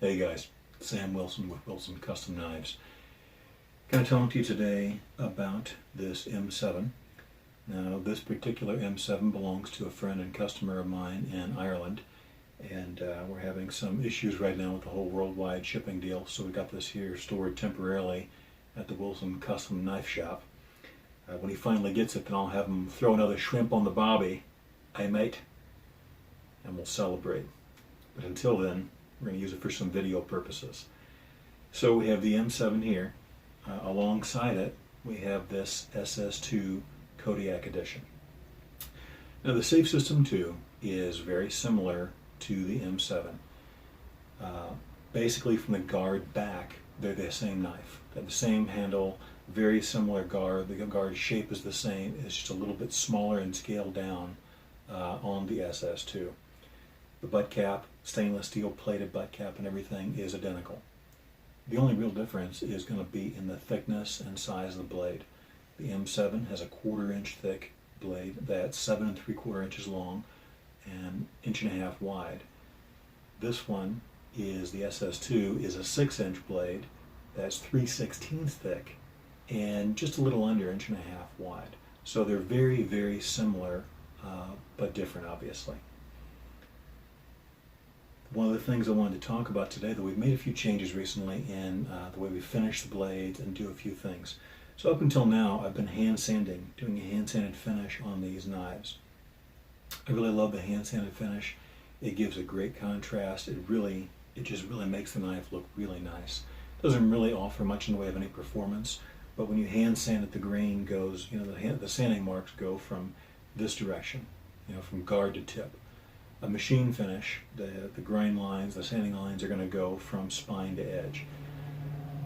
Hey guys, Sam Wilson with Wilson Custom Knives. Going to talk to you today about this M7. Now this particular M7 belongs to a friend and customer of mine in Ireland, and we're having some issues right now with the whole worldwide shipping deal, so we got this here stored temporarily at the Wilson Custom Knife Shop. When he finally gets it, then I'll have him throw another shrimp on the bobby, mate, and we'll celebrate. But until then, we're going to use it for some video purposes. So we have the M7 here. Alongside it, we have this SS2 Kodiak edition. Now the Safe System 2 is very similar to the M7. Basically from the guard back, they're the same knife. They have the same handle, very similar guard. The guard shape is the same. It's just a little bit smaller and scaled down on the SS2. The butt cap, stainless steel plated butt cap and everything is identical. The only real difference is going to be in the thickness and size of the blade. The M7 has a 1/4 inch thick blade that's 7 3/4 inches long and 1.5 inches wide. This one is the SS2 is a 6-inch blade that's 3/16 thick and just a little under 1.5 inches wide. So they're very, very similar, but different, obviously. One of the things I wanted to talk about today, that we've made a few changes recently in the way we finish the blades and do a few things. So up until now, I've been hand sanding, doing a hand sanded finish on these knives. I really love the hand sanded finish. It gives a great contrast. It just really makes the knife look really nice. Doesn't really offer much in the way of any performance, but when you hand sand it, the grain goes, the sanding marks go from this direction, from guard to tip. A machine finish, the grind lines, the sanding lines are going to go from spine to edge.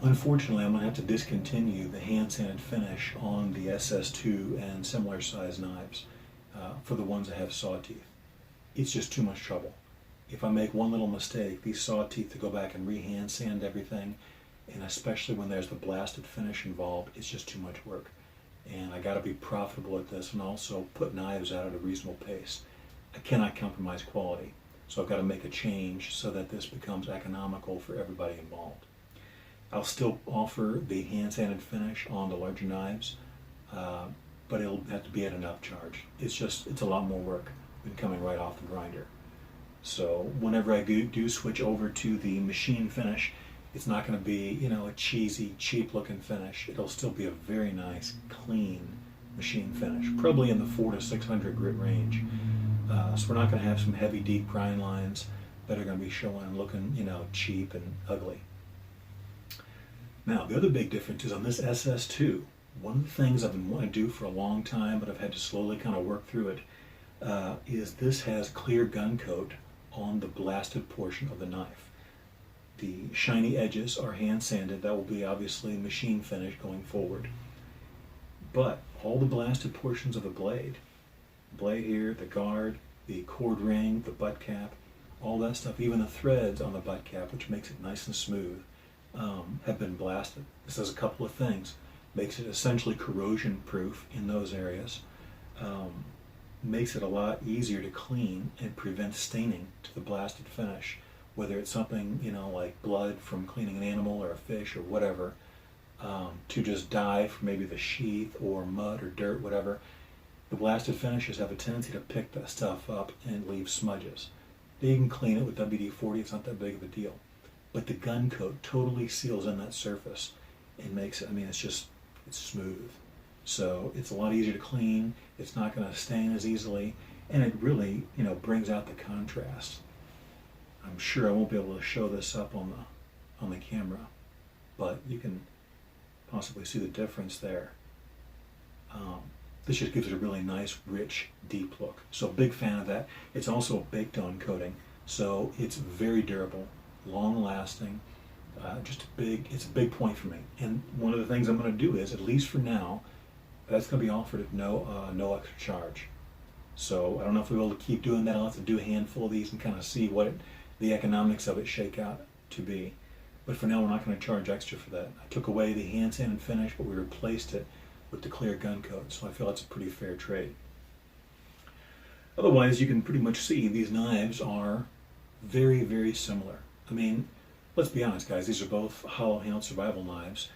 Unfortunately, I'm going to have to discontinue the hand sanded finish on the SS2 and similar size knives for the ones that have saw teeth. It's just too much trouble. If I make one little mistake, these saw teeth to go back and re-hand sand everything, and especially when there's the blasted finish involved, it's just too much work. And I got to be profitable at this and also put knives out at a reasonable pace. I cannot compromise quality, so I've got to make a change so that this becomes economical for everybody involved. I'll still offer the hand sanded finish on the larger knives, but it'll have to be at an upcharge. It's a lot more work than coming right off the grinder. So whenever I do switch over to the machine finish, it's not going to be a cheesy, cheap looking finish. It'll still be a very nice, clean machine finish, probably in the 400 to 600 grit range. So we're not going to have some heavy, deep grind lines that are going to be showing and looking, cheap and ugly. Now, the other big difference is on this SS2. One of the things I've been wanting to do for a long time, but I've had to slowly kind of work through it, is this has clear gun coat on the blasted portion of the knife. The shiny edges are hand sanded. That will be obviously machine finish going forward. But all the blasted portions of the blade here, the guard, the cord ring, the butt cap, all that stuff, even the threads on the butt cap, which makes it nice and smooth, have been blasted. This does a couple of things. Makes it essentially corrosion proof in those areas. Makes it a lot easier to clean and prevent staining to the blasted finish, whether it's something like blood from cleaning an animal or a fish or whatever, to just dye from maybe the sheath or mud or dirt, whatever. The blasted finishes have a tendency to pick that stuff up and leave smudges. You can clean it with WD-40, it's not that big of a deal. But the gun coat totally seals in that surface and makes it, it's smooth. So it's a lot easier to clean, it's not going to stain as easily, and it really, brings out the contrast. I'm sure I won't be able to show this up on the camera, but you can possibly see the difference there. This just gives it a really nice, rich, deep look. So big fan of that. It's also a baked-on coating, so it's very durable, long-lasting. It's a big point for me. And one of the things I'm going to do is, at least for now, that's going to be offered at no extra charge. So I don't know if we'll be able to keep doing that. I'll have to do a handful of these and kind of see what the economics of it shake out to be. But for now, we're not going to charge extra for that. I took away the hand sand and finish, but we replaced it with the clear gun coat, so I feel that's a pretty fair trade. Otherwise, you can pretty much see these knives are very, very similar. I mean, let's be honest, guys, these are both hollow-handled survival knives.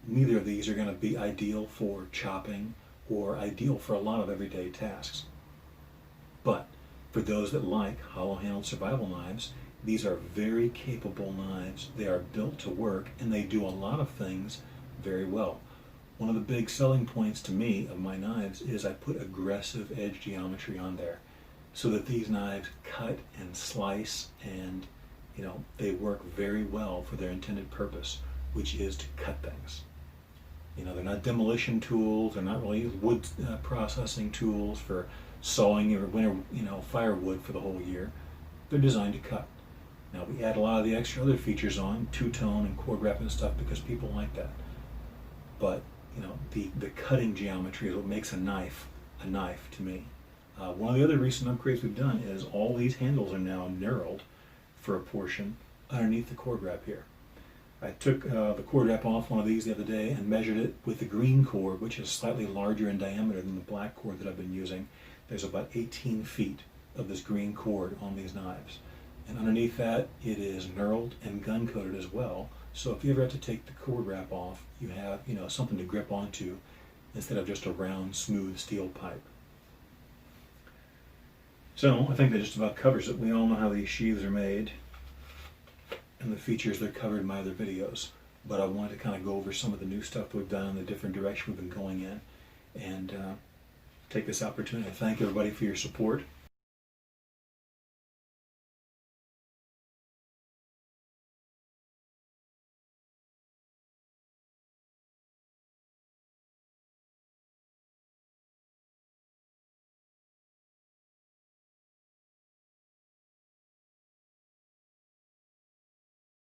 Neither of these are going to be ideal for chopping or ideal for a lot of everyday tasks. But for those that like hollow-handled survival knives, these are very capable knives. They are built to work, and they do a lot of things very well. One of the big selling points to me of my knives is I put aggressive edge geometry on there so that these knives cut and slice, and they work very well for their intended purpose, which is to cut things. They're not demolition tools, they're not really wood processing tools for sawing or winter, firewood for the whole year. They're designed to cut. Now we add a lot of the extra other features on, two-tone and cord wrap and stuff, because people like that. But the cutting geometry is what makes a knife to me. One of the other recent upgrades we've done is all these handles are now knurled for a portion underneath the cord wrap here. I took the cord wrap off one of these the other day and measured it with the green cord, which is slightly larger in diameter than the black cord that I've been using. There's about 18 feet of this green cord on these knives. And underneath that, it is knurled and gun coated as well. So if you ever have to take the cord wrap off, you have something to grip onto instead of just a round, smooth steel pipe. So I think that just about covers it. We all know how these sheaths are made and the features they're covered in my other videos. But I wanted to kind of go over some of the new stuff that we've done and the different direction we've been going in, and take this opportunity to thank everybody for your support.